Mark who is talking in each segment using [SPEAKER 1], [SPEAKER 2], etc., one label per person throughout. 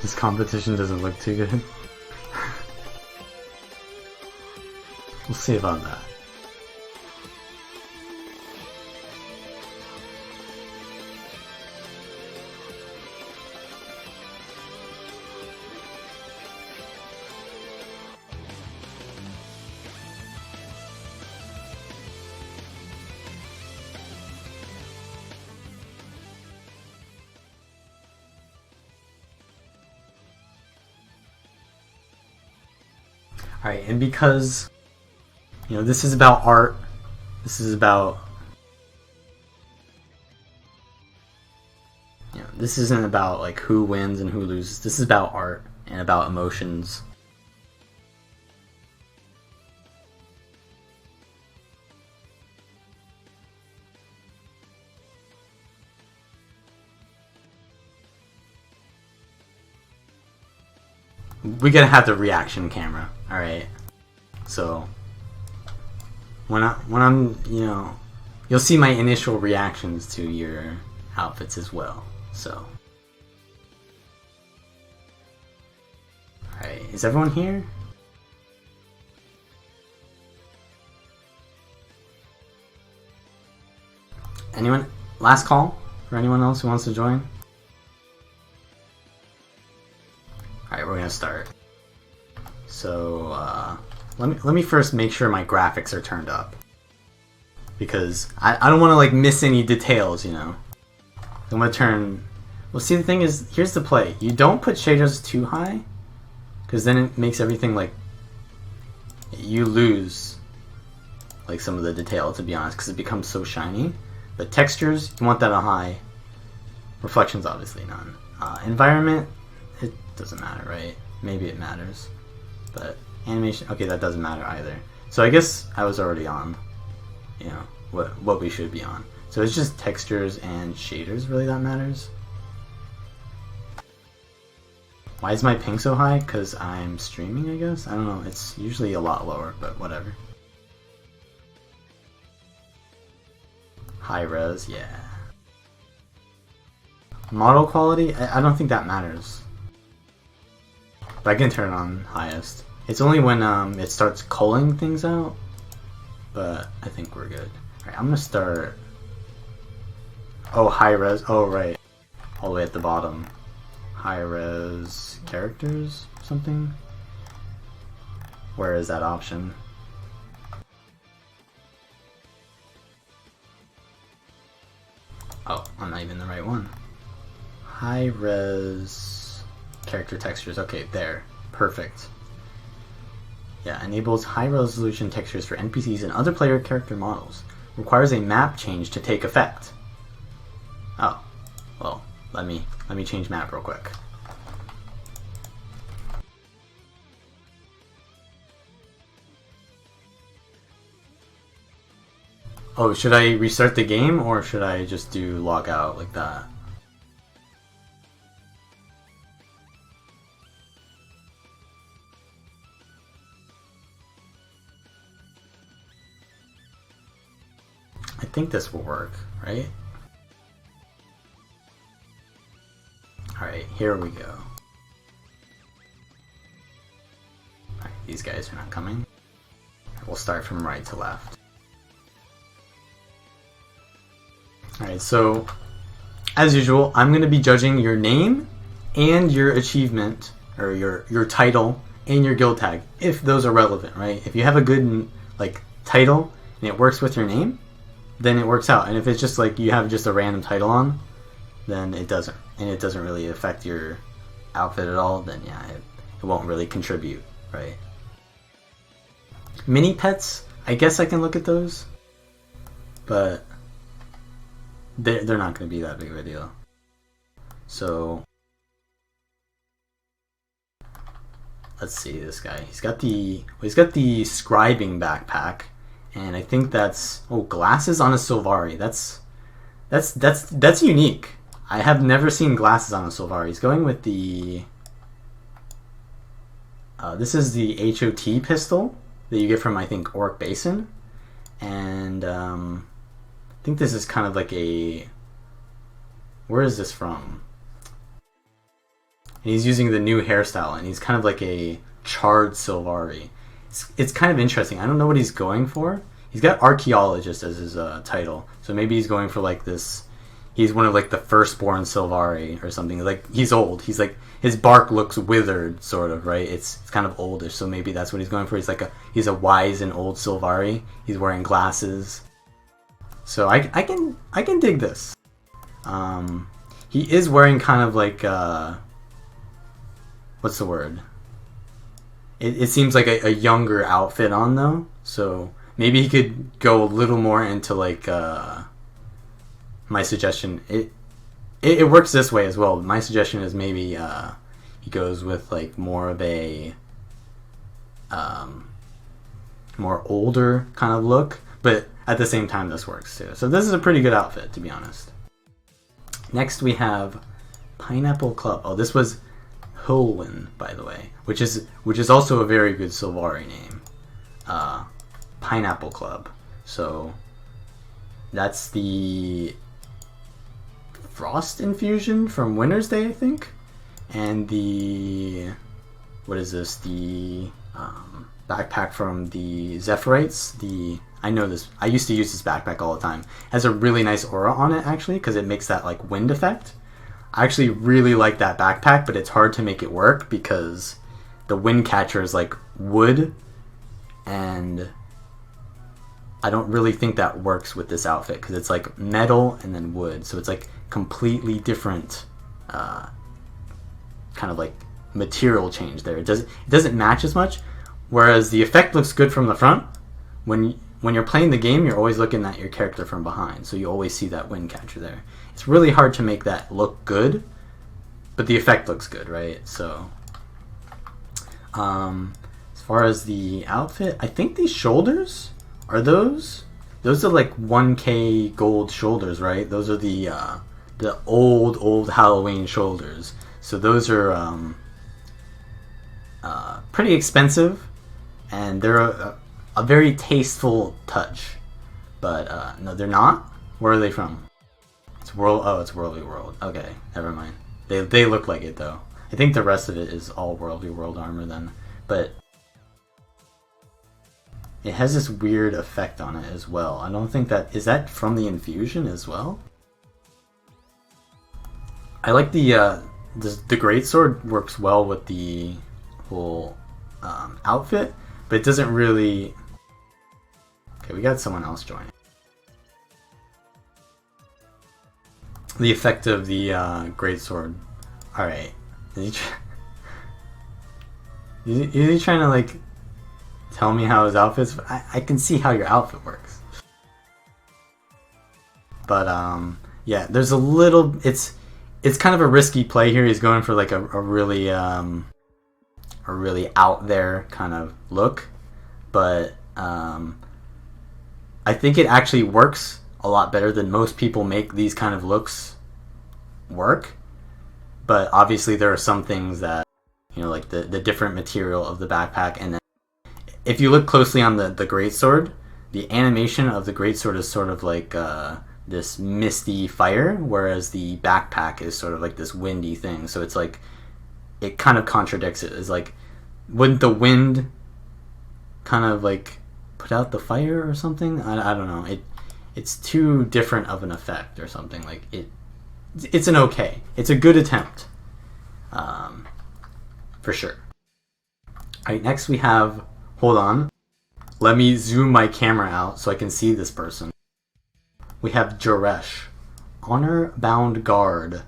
[SPEAKER 1] This competition doesn't look too good. We'll see about that. Alright, and because, you know, this is about art, this is about, you know, this isn't about, like, who wins and who loses. This is about art and about emotions. We gotta have the reaction camera, alright? So, when I'm, you know, you'll see my initial reactions to your outfits as well, so. Alright, is everyone here? Anyone? Last call for anyone else who wants to join? Alright, we're gonna start. So, let me first make sure my graphics are turned up. Because I don't want to, like, miss any details, you know. I'm gonna turn... Well, see, the thing is, here's the play. You don't put shaders too high, because then it makes everything, like... You lose, like, some of the detail, to be honest, because it becomes so shiny. But textures, you want that on high. Reflections, obviously none. Environment... It doesn't matter, right? Maybe it matters. But animation, okay, that doesn't matter either. So I guess I was already on, you know, what we should be on. So it's just textures and shaders really that matters. Why is my ping so high? Because I'm streaming, I guess? I don't know, it's usually a lot lower, but whatever. High res, yeah. Model quality, I don't think that matters. But I can turn it on highest. It's only when it starts culling things out, but I think we're good. Alright, I'm gonna start... Oh, high res, oh right. All the way at the bottom. High res characters, something? Where is that option? Oh, I'm not even the right one. High res... Character textures, okay, there. Perfect. Yeah, enables high resolution textures for NPCs and other player character models. Requires a map change to take effect. Oh, well, let me change map real quick. Oh, should I restart the game or should I just do log out like that? I think this will work, right? Alright, here we go. Alright, these guys are not coming. We'll start from right to left. Alright, so as usual, I'm going to be judging your name and your achievement, or your title and your guild tag, if those are relevant, right? If you have a good, like, title and it works with your name, then it works out. And if it's just like you have just a random title on, then it doesn't. And it doesn't really affect your outfit at all, then yeah, it won't really contribute, right? Mini pets, I guess I can look at those, but they're not going to be that big of a deal. So let's see this guy. He's got the scribing backpack. And I think that's... Oh, glasses on a Sylvari. That's unique. I have never seen glasses on a Sylvari. He's going with the... this is the HOT pistol that you get from, I think, Orc Basin. And I think this is kind of like a... Where is this from? and he's using the new hairstyle, and he's kind of like a charred Sylvari. It's kind of interesting. I don't know what he's going for. He's got archaeologist as his title, so maybe he's going for like this. He's one of like the firstborn Sylvari or something. Like he's old. He's like his bark looks withered, sort of, right? It's kind of oldish, so maybe that's what he's going for. He's a wise and old Sylvari. He's wearing glasses, so I can dig this. He is wearing kind of like what's the word? It seems like a younger outfit on though, so maybe he could go a little more into like my suggestion. It works this way as well. My suggestion is maybe he goes with like more of a more older kind of look, but at the same time this works too. So this is a pretty good outfit, to be honest. Next we have Pineapple Club. Oh, this was Vallun, by the way, which is also a very good Sylvari name. Pineapple Club. So that's the Frost Infusion from Winter's Day, I think, and the what is this? The backpack from the Zephyrite. I know this. I used to use this backpack all the time. It has a really nice aura on it actually, because it makes that like wind effect. I actually really like that backpack, but it's hard to make it work because the wind catcher is like wood, and I don't really think that works with this outfit because it's like metal and then wood, so it's like completely different kind of like material change there. It doesn't match as much, whereas the effect looks good from the front. When you're playing the game, you're always looking at your character from behind, so you always see that wind catcher there. It's really hard to make that look good, but the effect looks good, right? So as far as the outfit, I think these shoulders are those are like 1K gold shoulders, right? Those are the old Halloween shoulders. So those are pretty expensive, and they're a very tasteful touch. But no, they're not. Where are they from? It's Worldly World. Okay, never mind. They look like it though. I think the rest of it is all Worldly World armor then. But it has this weird effect on it as well. I don't think that is that from the infusion as well. I like the greatsword works well with the whole outfit, but it doesn't really. Okay, we got someone else joining. The effect of the greatsword. All right, is he trying to like tell me how his outfit's? I can see how your outfit works, but yeah, there's a little. It's kind of a risky play here. He's going for like a really out there kind of look, but I think it actually works a lot better than most people make these kind of looks work. But obviously there are some things that, you know, like the different material of the backpack, and then if you look closely on the greatsword, the animation of the greatsword is sort of like this misty fire, whereas the backpack is sort of like this windy thing. So it's like it kind of contradicts it. It's like, wouldn't the wind kind of like put out the fire or something? I don't know. It's too different of an effect or something. Like it's a good attempt, for sure. All right, next we have, hold on, let me zoom my camera out so I can see this person. We have Jaresh, Honor Bound Guard.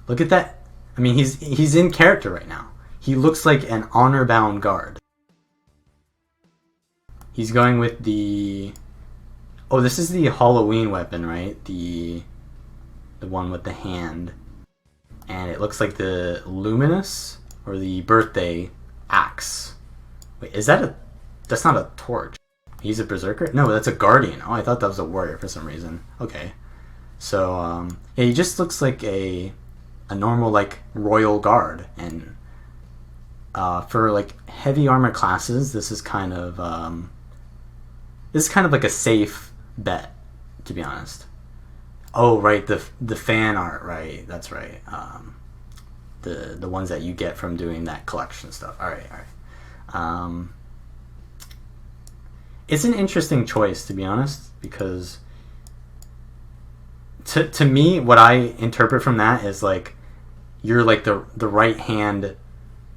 [SPEAKER 1] Look at that. I mean, he's in character right now. He looks like an honor bound guard. He's going with the. Oh, this is the Halloween weapon, right? The one with the hand, and it looks like the Luminous or the Birthday axe. Wait, is that a? That's not a torch. He's a berserker? No, that's a guardian. Oh, I thought that was a warrior for some reason. Okay, so yeah, he just looks like a normal like royal guard, and for like heavy armor classes, this is kind of like a safe bet, to be honest. Oh, right, the fan art, right? That's right. the ones that you get from doing that collection stuff. All right. It's an interesting choice, to be honest, because to me, what I interpret from that is like you're like the right hand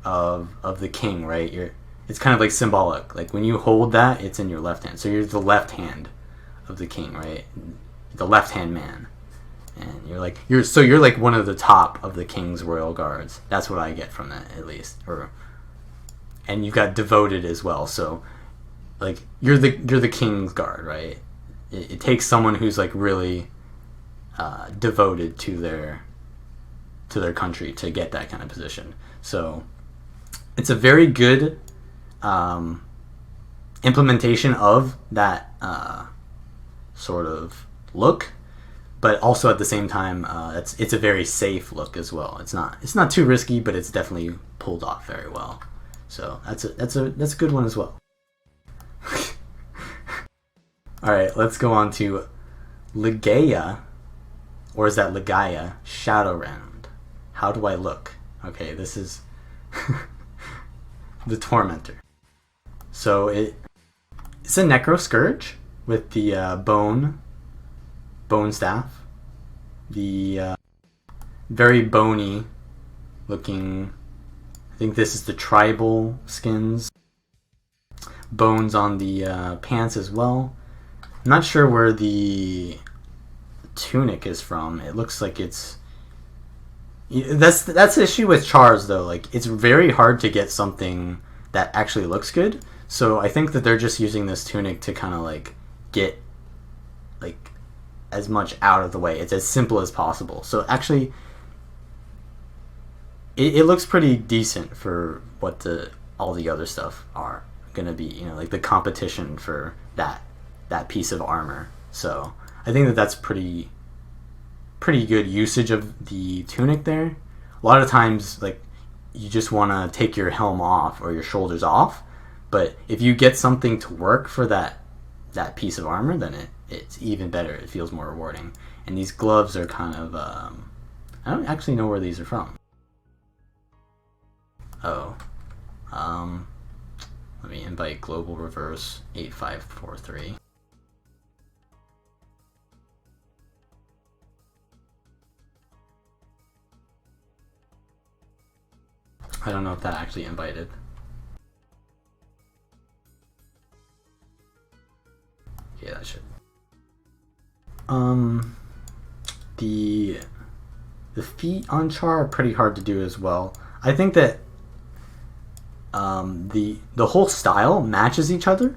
[SPEAKER 1] of the king, right? It's kind of like symbolic. Like when you hold that, it's in your left hand. So you're the left hand of the king, right? The left hand man. And you're like one of the top of the king's royal guards. That's what I get from that, at least. And you've got devoted as well. So like you're the king's guard, right? It takes someone who's like really devoted to their country to get that kind of position. So it's a very good implementation of that sort of look, but also at the same time, it's a very safe look as well. It's not too risky, but it's definitely pulled off very well. So that's a good one as well. All right, let's go on to Ligaya, or is that Ligaya? Shadow Round. How do I look? Okay, this is the Tormentor. So it's a Necro Scourge with the bone staff, the very bony looking. I think this is the tribal skins. Bones on the pants as well. I'm not sure where the tunic is from. It looks like it's. That's the issue with Chars though. Like it's very hard to get something that actually looks good. So I think that they're just using this tunic to kind of like get like as much out of the way. It's as simple as possible. So actually, it looks pretty decent for what all the other stuff are gonna be. You know, like the competition for that piece of armor. So I think that that's pretty good usage of the tunic there. A lot of times, like you just want to take your helm off or your shoulders off, but if you get something to work for that piece of armor, then it's even better. It feels more rewarding. And these gloves are kind of I don't actually know where these are from. Let me invite Global Reverse 8543. I don't know if that actually invited. Yeah, that should. The feet on Char are pretty hard to do as well. I think that the whole style matches each other,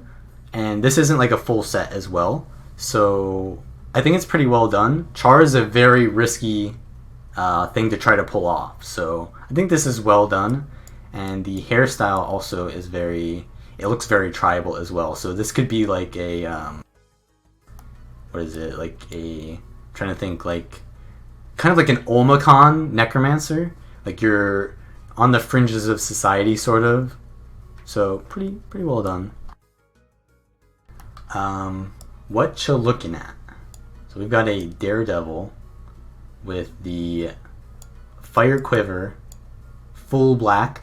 [SPEAKER 1] and this isn't like a full set as well. So I think it's pretty well done. Char is a very risky thing to try to pull off. So I think this is well done, and the hairstyle also is it looks very tribal as well. So this could be like a what is it, like I'm trying to think, like kind of like an Olmecon necromancer, like you're on the fringes of society sort of. So pretty well done. What you looking at? So we've got a daredevil with the fire quiver, full black.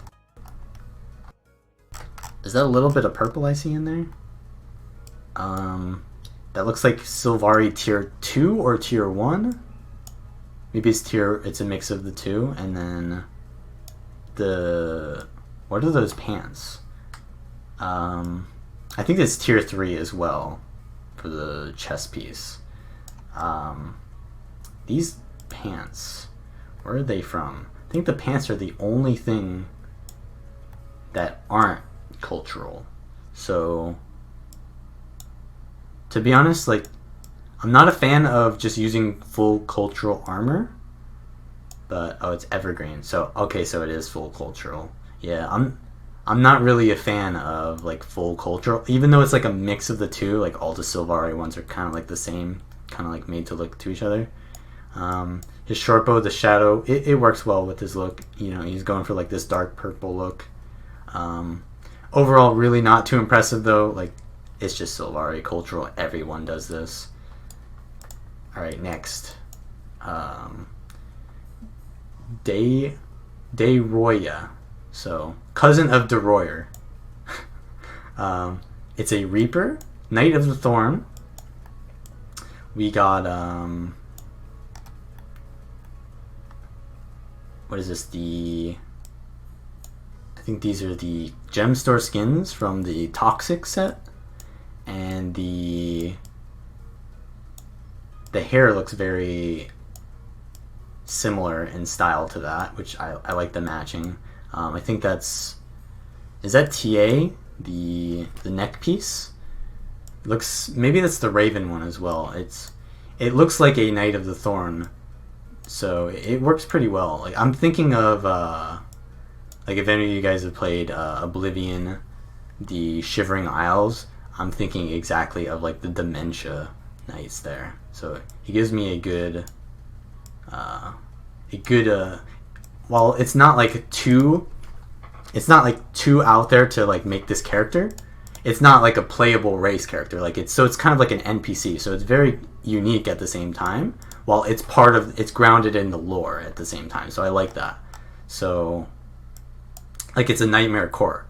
[SPEAKER 1] Is that a little bit of purple I see in there? That looks like Sylvari tier 2 or tier 1. Maybe it's a mix of the two. And then what are those pants? I think it's tier 3 as well for the chest piece. These pants, where are they from? I think the pants are the only thing that aren't cultural. So to be honest, like I'm not a fan of just using full cultural armor, but it's evergreen. So okay, so it is full cultural. Yeah, I'm not really a fan of like full cultural, even though it's like a mix of the two. Like all the Sylvari ones are kind of like the same, kind of like made to look to each other. His short bow, the shadow, it works well with his look. You know, he's going for like this dark purple look. Overall, really not too impressive though. Like it's just Sylvari cultural. Everyone does this. All right, next. Deroya. So, cousin of Deroyer. It's a Reaper, Knight of the Thorn. We got, what is this? I think these are the gem store skins from the Toxic set. And the hair looks very similar in style to that, which I like the matching. I think is that TA, the neck piece? Maybe that's the Raven one as well. It looks like a Knight of the Thorn, so it works pretty well. Like, I'm thinking of like, if any of you guys have played Oblivion, the Shivering Isles, I'm thinking exactly of like the Dementia Knights there. So he gives me a good while it's not like too out there to like make this character, it's not like a playable race character. Like, it's kind of like an NPC, so it's very unique at the same time, while it's grounded in the lore at the same time. So I like that. So, like, it's a Nightmare Court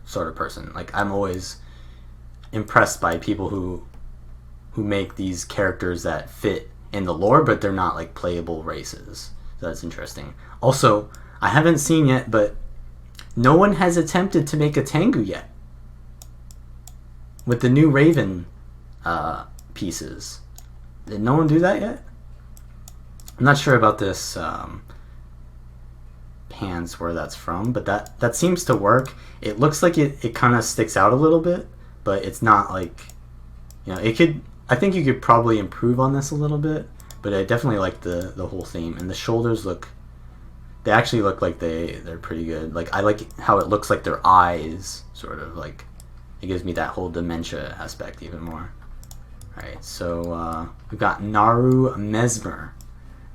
[SPEAKER 1] sort of person. Like, I'm always impressed by people who make these characters that fit in the lore, but they're not like playable races. So that's interesting. Also, I haven't seen yet, but no one has attempted to make a Tengu yet with the new Raven pieces. Did no one do that yet? I'm not sure about this pants where that's from, but that seems to work. It looks like it kind of sticks out a little bit, but it's not like, I think you could probably improve on this a little bit, but I definitely like the whole theme. And the shoulders they actually look like they're pretty good. Like, I like how it looks like their eyes, sort of like, it gives me that whole dementia aspect even more. Alright, so we've got Naru Mesmer.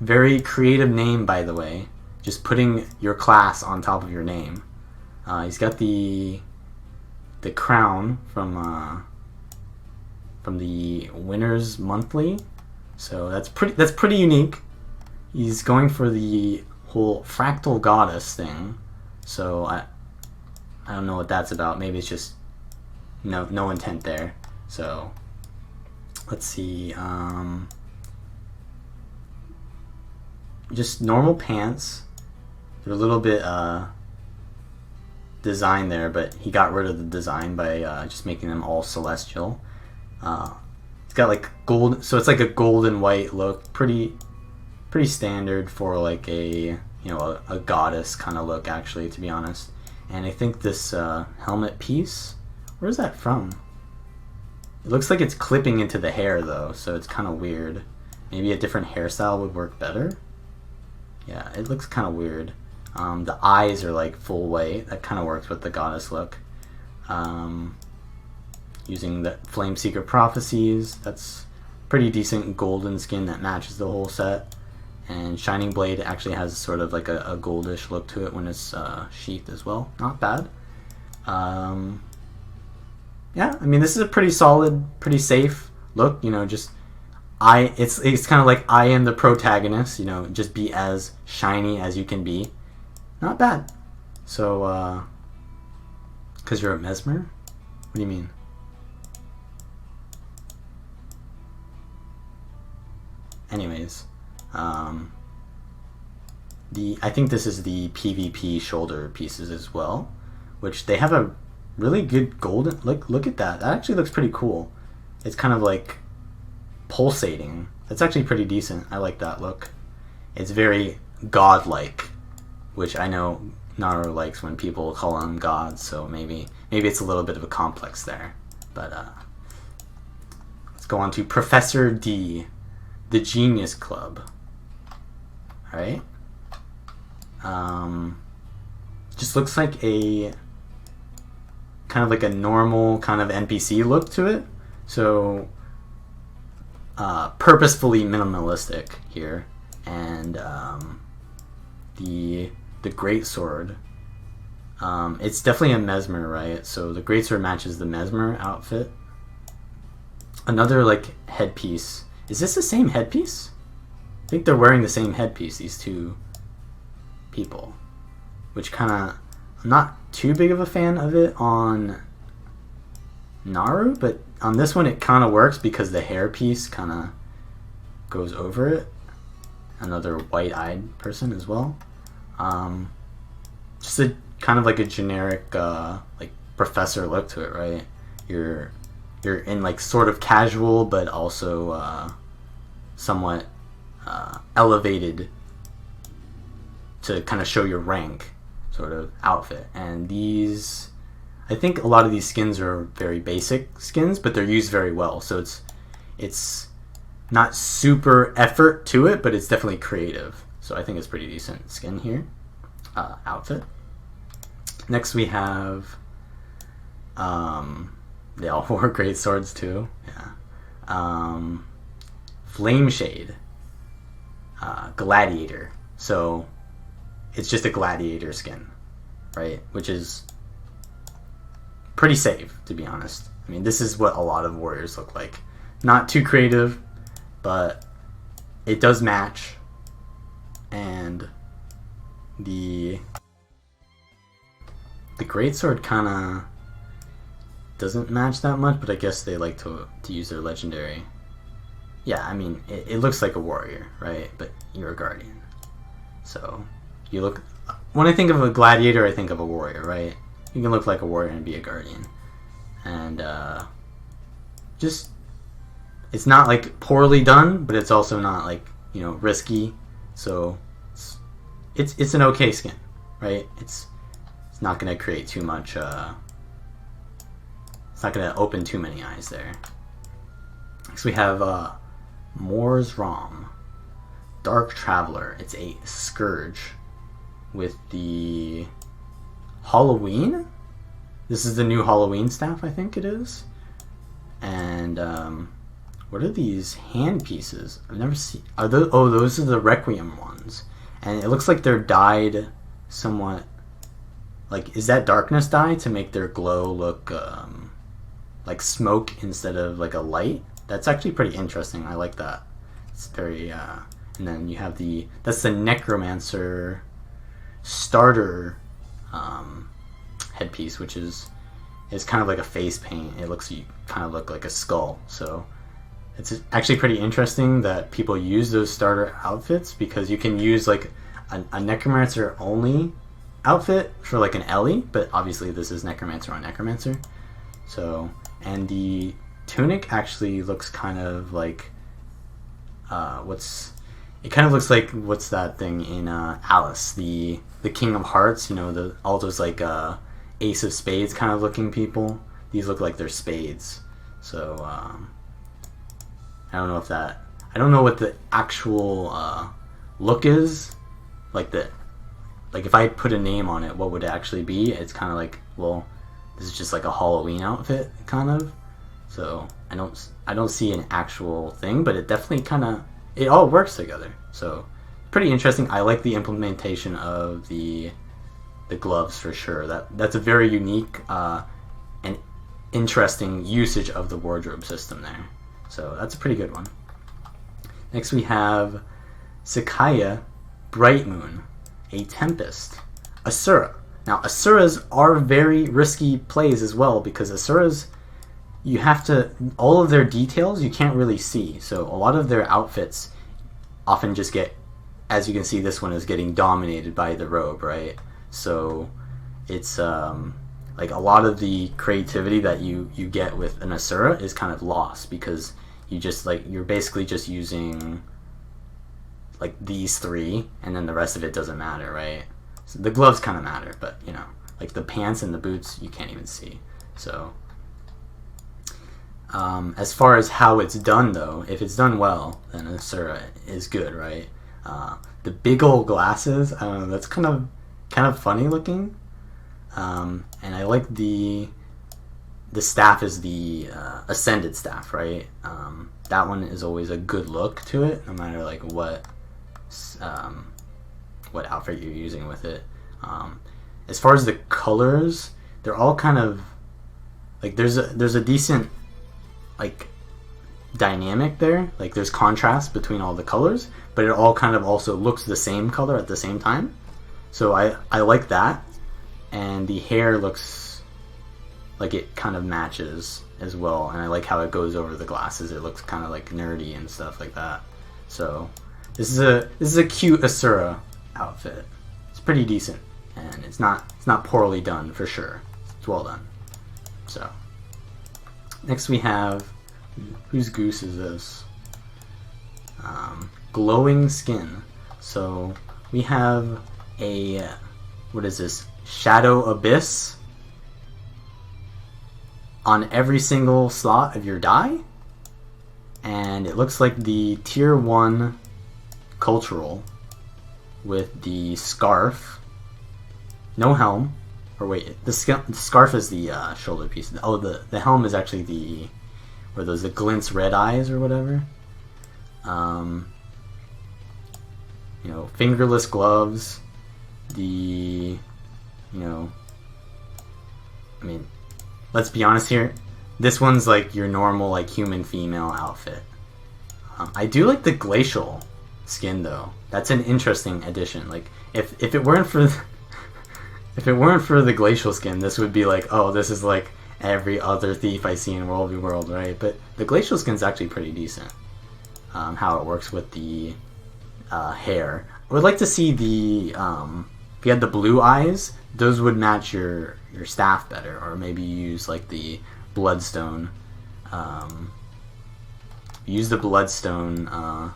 [SPEAKER 1] Very creative name, by the way. Just putting your class on top of your name. He's got the crown from the Winners Monthly, so that's pretty unique. He's going for the whole fractal goddess thing, so I don't know what that's about. Maybe it's just no intent there. So let's see, just normal pants. They're a little bit design there, but he got rid of the design by just making them all celestial. It's got like gold, so it's like a gold and white look, pretty standard for like a goddess kind of look, actually, to be honest. And I think this helmet piece, where's that from? It looks like it's clipping into the hair though, so it's kind of weird. Maybe a different hairstyle would work better. Yeah, it looks kind of weird. The eyes are like full white. That kind of works with the goddess look. Using the Flameseeker Prophecies, that's pretty decent golden skin that matches the whole set. And Shining Blade actually has sort of like a goldish look to it when it's sheathed as well. Not bad. Yeah, I mean, this is a pretty solid, pretty safe look. It's kind of like I am the protagonist. Just be as shiny as you can be. Not bad. So, because you're a Mesmer? What do you mean? Anyways, I think this is the PvP shoulder pieces as well, which they have a really good golden look at that. That actually looks pretty cool. It's kind of like pulsating. That's actually pretty decent. I like that look. It's very godlike, which I know Naru likes when people call him gods, so maybe it's a little bit of a complex there. But let's go on to Professor D, the Genius Club. Alright. Just looks like a kind of like a normal kind of NPC look to it. So purposefully minimalistic here. And the greatsword. It's definitely a Mesmer, right? So the greatsword matches the Mesmer outfit. Another like headpiece. Is this the same headpiece? I think they're wearing the same headpiece, these two people. which kind of, I'm not too big of a fan of it on Naru, but on this one it kind of works because the hair piece kind of goes over it. Another white-eyed person as well. Just a kind of like a generic like professor look to it, right? You're in like sort of casual but also somewhat elevated to kind of show your rank sort of outfit. And these, I think a lot of these skins are very basic skins, but they're used very well. So it's not super effort to it, but it's definitely creative. So I think it's pretty decent skin here. Outfit. Next we have, they all wore great swords too. Yeah. Flame Shade. Gladiator. So it's just a gladiator skin, right? Which is pretty safe, to be honest. I mean, this is what a lot of warriors look like. Not too creative, but it does match. And the greatsword kind of doesn't match that much, but I guess they like to use their legendary. Yeah, I mean, it looks like a warrior, right? But you're a guardian. So, you look... When I think of a gladiator, I think of a warrior, right? You can look like a warrior and be a guardian. And, just... It's not, like, poorly done, but it's also not, like, you know, risky. So, it's an okay skin, right? It's not going to create too much, it's not going to open too many eyes there. Next we have, Moore's Rom. Dark Traveler. It's a Scourge with the Halloween. This is the new Halloween staff, I think it is. And what are these hand pieces? I've never seen. Are those? Oh, those are the Requiem ones. And it looks like they're dyed somewhat. Like, is that darkness dye to make their glow look like smoke instead of like a light? That's actually pretty interesting. I like that. It's very, and then you have that's the Necromancer starter headpiece, which is kind of like a face paint. It looks, you kind of look like a skull. So it's actually pretty interesting that people use those starter outfits, because you can use like a Necromancer only outfit for like an Ellie, but obviously this is Necromancer on Necromancer. So, and the tunic actually looks kind of like it kind of looks like, what's that thing in Alice, the King of Hearts, you know, all those like Ace of Spades kind of looking people. These look like they're spades. So I don't know what the actual look is, like if I put a name on it, what would it actually be? It's kind of like, well, this is just like a Halloween outfit, kind of. So I don't see an actual thing, but it definitely it all works together. So pretty interesting. I like the implementation of the gloves for sure. That's a very unique and interesting usage of the wardrobe system there. So that's a pretty good one. Next we have Sakaya Bright Moon, a Tempest, Asura. Now Asuras are very risky plays as well, because Asuras, you have to, all of their details you can't really see. So a lot of their outfits often just get, as you can see, this one is getting dominated by the robe, right? So it's like a lot of the creativity that you get with an Asura is kind of lost, because you're basically just using like these three, and then the rest of it doesn't matter, right? So the gloves kind of matter, but you know, like the pants and the boots you can't even see. So as far as how it's done though, if it's done well, then Asura is good, right? The big old glasses, I don't know, that's kind of funny looking. And I like the staff is the Ascended staff, right? That one is always a good look to it, no matter like what outfit you're using with it. As far as the colors, they're all kind of like, there's a decent like dynamic there, like there's contrast between all the colors, but it all kind of also looks the same color at the same time. So I like that, and the hair looks like it kind of matches as well, and I like how it goes over the glasses. It looks kind of like nerdy and stuff like that. So this is a cute Asura outfit. It's pretty decent, and it's not poorly done for sure. It's well done. So next we have, whose goose is this? Glowing skin. So we have a, what is this? Shadow Abyss on every single slot of your die, and it looks like the tier 1 cultural with the scarf, no helm, or wait, the scarf is the shoulder piece. Oh, the helm is actually the, where those the glints red eyes or whatever. You know, fingerless gloves, the, you know, I mean, let's be honest here, this one's like your normal like human female outfit. I do like the glacial skin though. That's an interesting addition. Like if it weren't for if it weren't for the glacial skin, this would be like, oh, this is like every other thief I see in World v World, right? But the glacial skin's actually pretty decent. How it works with the hair. I would like to see the if you had the blue eyes, those would match your staff better, or maybe use like the bloodstone. Use the bloodstone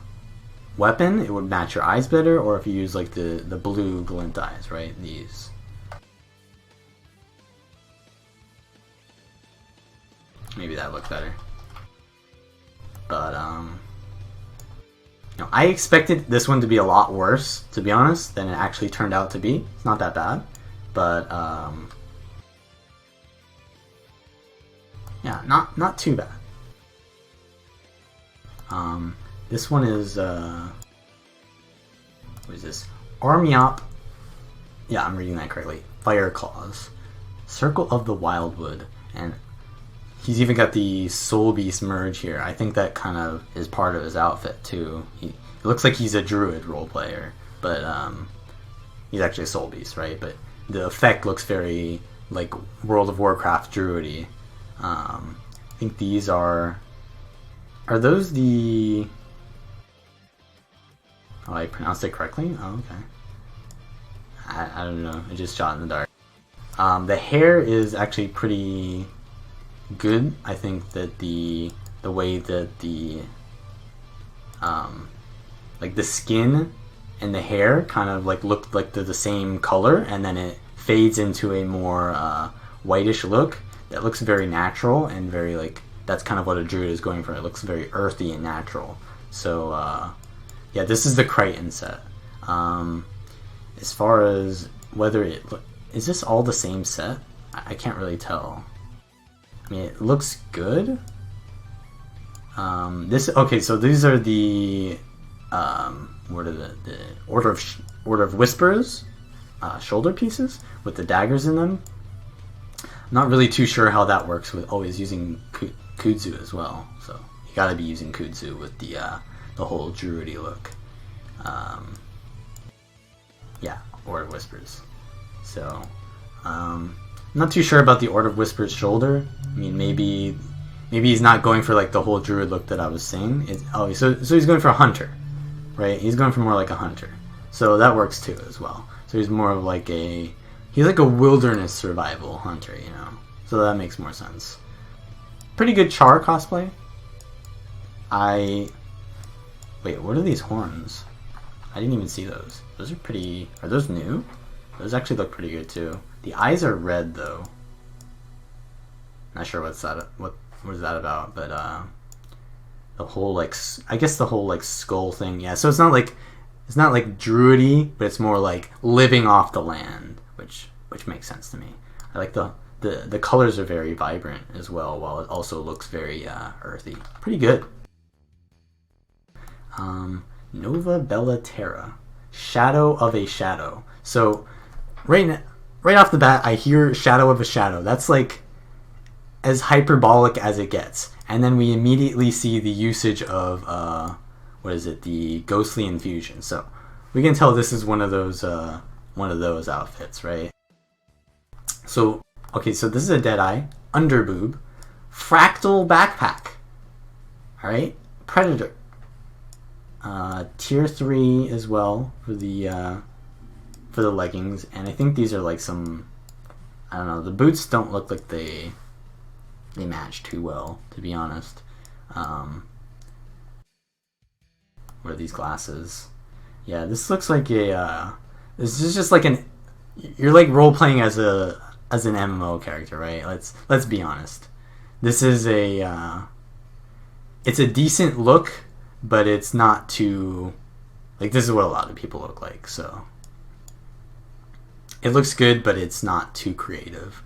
[SPEAKER 1] weapon, it would match your eyes better, or if you use like the blue glint eyes, right? These. Maybe that looked better. But you know, I expected this one to be a lot worse, to be honest, than it actually turned out to be. It's not that bad, but yeah, not too bad. This one is what is this? Armiop. Yeah, I'm reading that correctly. Fire Claws, Circle of the Wildwood, and he's even got the Soul Beast merge here. I think that kind of is part of his outfit too. It looks like he's a druid role player, but he's actually a Soul Beast, right? But the effect looks very like World of Warcraft druidy. I think these are those the... Oh, I pronounced it correctly? Oh, okay. I don't know. I just shot in the dark. The hair is actually pretty good. I think that the way that the like the skin and the hair kind of like look like they're the same color, and then it fades into a more whitish look that looks very natural and very like, that's kind of what a druid is going for. It looks very earthy and natural. So yeah, this is the Crichton set. As far as whether it is this all the same set, I can't really tell. I mean, it looks good. Okay, so these are the what are the Order of Whispers shoulder pieces with the daggers in them. I'm not really too sure how that works with always using kudzu as well. So you got to be using kudzu with the whole druidy look. Yeah, Order of Whispers. So I'm not too sure about the Order of Whispers shoulder. I mean, maybe he's not going for like the whole druid look that I was saying. So he's going for a hunter, right? He's going for more like a hunter. So that works too as well. So he's more of like he's like a wilderness survival hunter, you know. So that makes more sense. Pretty good Char cosplay. Wait, what are these horns? I didn't even see those. Those are pretty... Are those new? Those actually look pretty good too. The eyes are red though. Not sure what is that about, but the whole like, I guess the whole like skull thing. Yeah, so it's not like druidy, but it's more like living off the land, which makes sense to me. I like the colors are very vibrant as well, while it also looks very earthy. Pretty good. Nova Bella Terra, Shadow of a Shadow. So right off the bat, I hear Shadow of a Shadow. That's like as hyperbolic as it gets. And then we immediately see the usage of what is it? The ghostly infusion. So we can tell this is one of those one of those outfits, right? So, okay, so this is a Deadeye, underboob, fractal backpack, alright? Predator. Tier 3 as well for the leggings, and I think these are like some, I don't know, the boots don't look like they match too well, to be honest. What are these glasses? Yeah, this looks like a, this is just like you're like role-playing as an MMO character, right? Let's be honest. This is it's a decent look, but it's not too, like, this is what a lot of people look like, so. It looks good, but it's not too creative.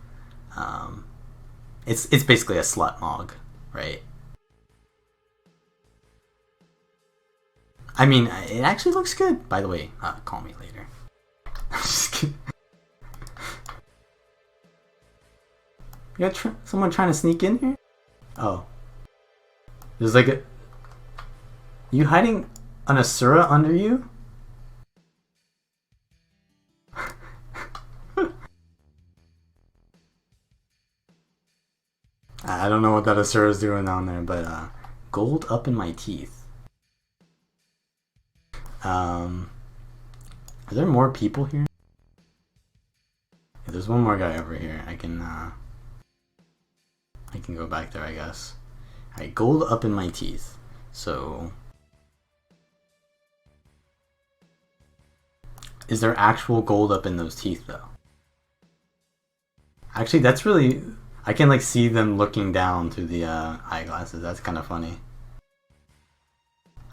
[SPEAKER 1] It's basically a slut mog, right? I mean, it actually looks good, by the way. Call me later. I'm just kidding. You got someone trying to sneak in here? Oh. There's like a... You hiding an Asura under you? I don't know what that Asura's doing down there, but gold up in my teeth. Are there more people here? Yeah, there's one more guy over here. I can go back there, I guess. Alright, gold up in my teeth. So, is there actual gold up in those teeth, though? Actually, that's really... I can, like, see them looking down through the eyeglasses. That's kind of funny.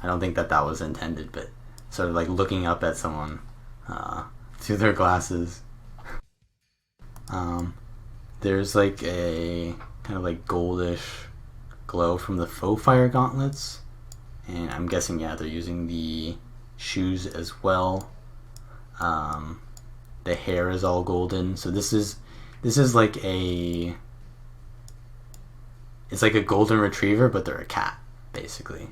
[SPEAKER 1] I don't think that was intended, but sort of, like, looking up at someone through their glasses. There's, like, a kind of, like, goldish glow from the faux fire gauntlets. And I'm guessing, yeah, they're using the shoes as well. The hair is all golden. So this is like a... It's like a golden retriever, but they're a cat, basically.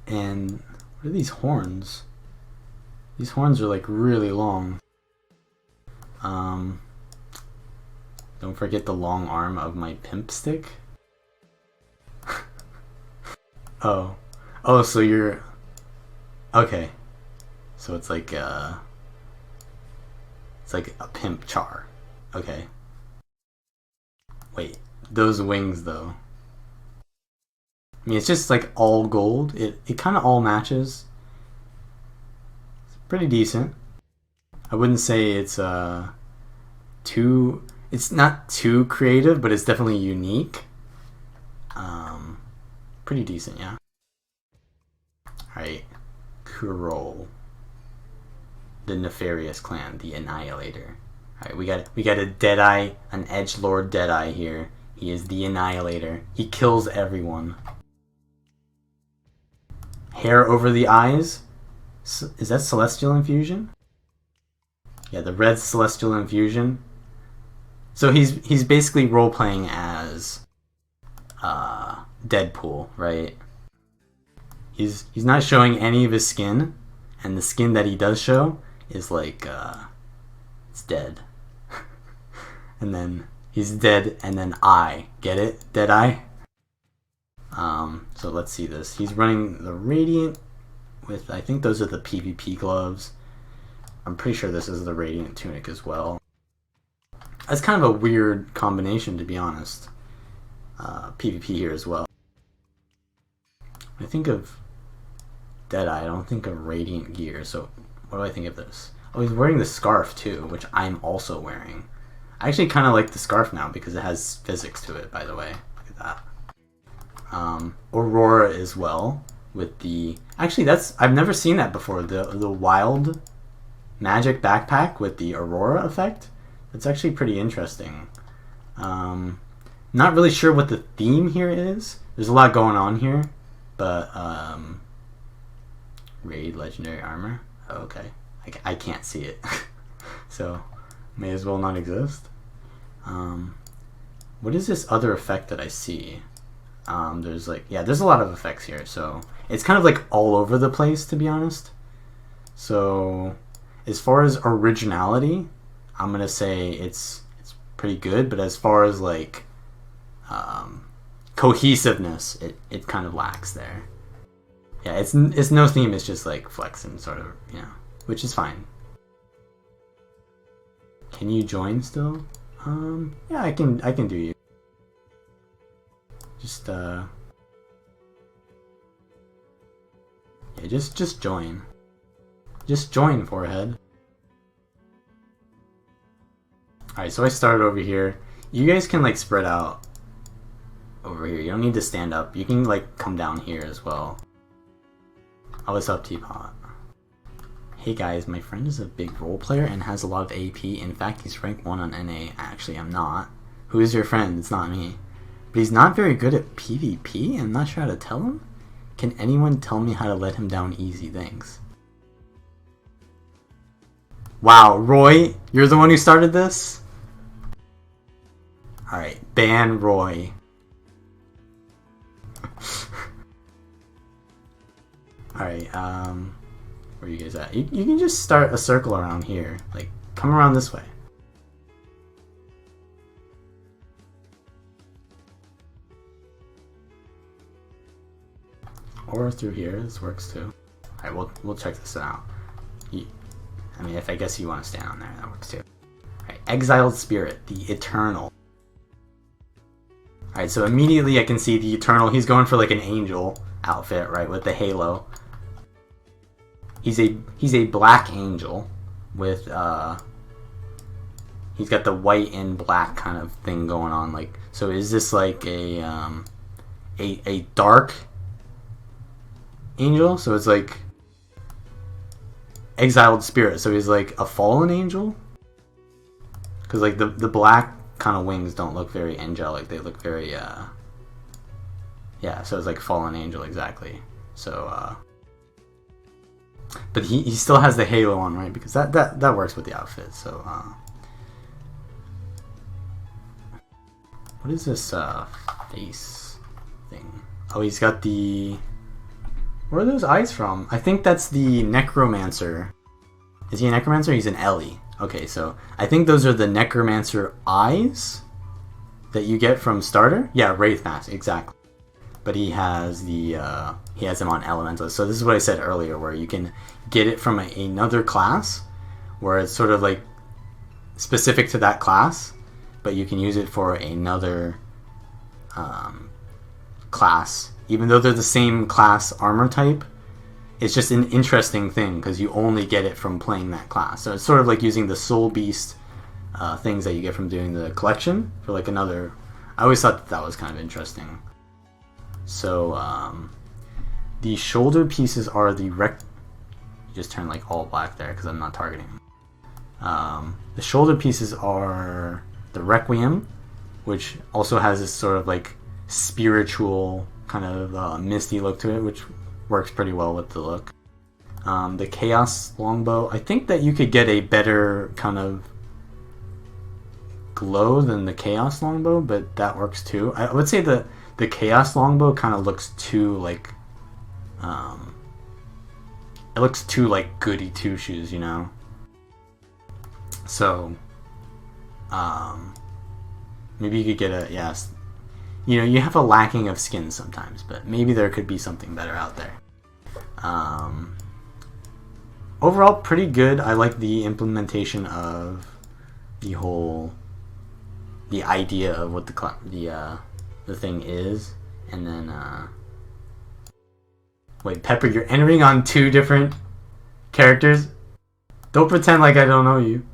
[SPEAKER 1] And what are these horns? These horns are like really long. Don't forget the long arm of my pimp stick. Oh, so you're... Okay. So it's like a pimp char. Okay. Wait, those wings though. I mean, it's just like all gold. It kind of all matches. It's pretty decent. I wouldn't say it's too... It's not too creative, but it's definitely unique. Pretty decent, yeah. Alright. Kurol. The Nefarious Clan, the Annihilator. Alright, we got a Deadeye, an Edgelord Deadeye here. He is the Annihilator. He kills everyone. Hair over the eyes? Is that Celestial Infusion? Yeah, the red Celestial Infusion. So he's basically role-playing as Deadpool, right? He's not showing any of his skin, and the skin that he does show is like it's dead. And then he's dead, and then eye. Get it? Deadeye? So let's see this. He's running the Radiant with, I think those are the PvP gloves. I'm pretty sure this is the Radiant tunic as well. That's kind of a weird combination, to be honest. PvP here as well. When I think of Deadeye, I don't think of Radiant gear, so what do I think of this? Oh, he's wearing the scarf too, which I'm also wearing. I actually kind of like the scarf now because it has physics to it, by the way. Look at that. Aurora as well, with the... Actually, I've never seen that before. The wild magic backpack with the Aurora effect. That's actually pretty interesting. Not really sure what the theme here is. There's a lot going on here, but Raid Legendary Armor. Oh, okay, I can't see it, so may as well not exist. What is this other effect that I see? There's there's a lot of effects here, so it's kind of like all over the place, to be honest. So as far as originality, I'm gonna say it's pretty good. But as far as like cohesiveness, it kind of lacks there. Yeah, it's no theme. It's just like flexing, sort of, which is fine. Can you join still? Yeah, I can do you. Just yeah, just join. Just join, forehead. Alright, so I started over here. You guys can like spread out over here. You don't need to stand up. You can like come down here as well. Oh, what's up, Teapot? Hey guys, my friend is a big role player and has a lot of AP. In fact, he's rank 1 on NA. Actually, I'm not. Who is your friend? It's not me. But he's not very good at PvP? I'm not sure how to tell him. Can anyone tell me how to let him down easy? Thanks. Wow, Roy, you're the one who started this? Alright, ban Roy. Alright, where are you guys at? You can just start a circle around here. Like, come around this way. Or through here, this works too. Alright, we'll check this out. I mean, I guess you want to stand on there, that works too. Alright, Exiled Spirit, the Eternal. Alright, so immediately I can see the Eternal. He's going for like an angel outfit, right, with the halo. He's a black angel with he's got the white and black kind of thing going on. Like, so is this like a dark angel? So it's like exiled spirit. So he's like a fallen angel, because like the black kind of wings don't look very angelic. They look very yeah. So it's like fallen angel, exactly. So but he still has the halo on, right? Because that works with the outfit. So what is this face thing? Oh, he's got the... Where are those eyes from? I think that's the Necromancer. Is he a Necromancer? He's an Ellie. Okay, so I think those are the Necromancer eyes that you get from starter. Yeah, Wraith Mask, exactly. But he has the he has them on Elemental. So this is what I said earlier, where you can get it from another class, where it's sort of like specific to that class, but you can use it for another class, even though they're the same class armor type. It's just an interesting thing because you only get it from playing that class. So it's sort of like using the Soul Beast things that you get from doing the collection for like another. I always thought that was kind of interesting. So the shoulder pieces are the you just turn like all black there because I'm not targeting. The shoulder pieces are the Requiem, which also has this sort of like spiritual kind of misty look to it, which works pretty well with the look. The Chaos Longbow, I think that you could get a better kind of glow than the Chaos Longbow, but that works too. I would say the Chaos Longbow kind of looks too like it looks too like goody two shoes, you know. So maybe you could get a you know, you have a lacking of skins sometimes, but maybe there could be something better out there. Overall, pretty good. I like the implementation of the idea of what the thing is, and then wait, Pepper, you're entering on 2 different characters? Don't pretend like I don't know you.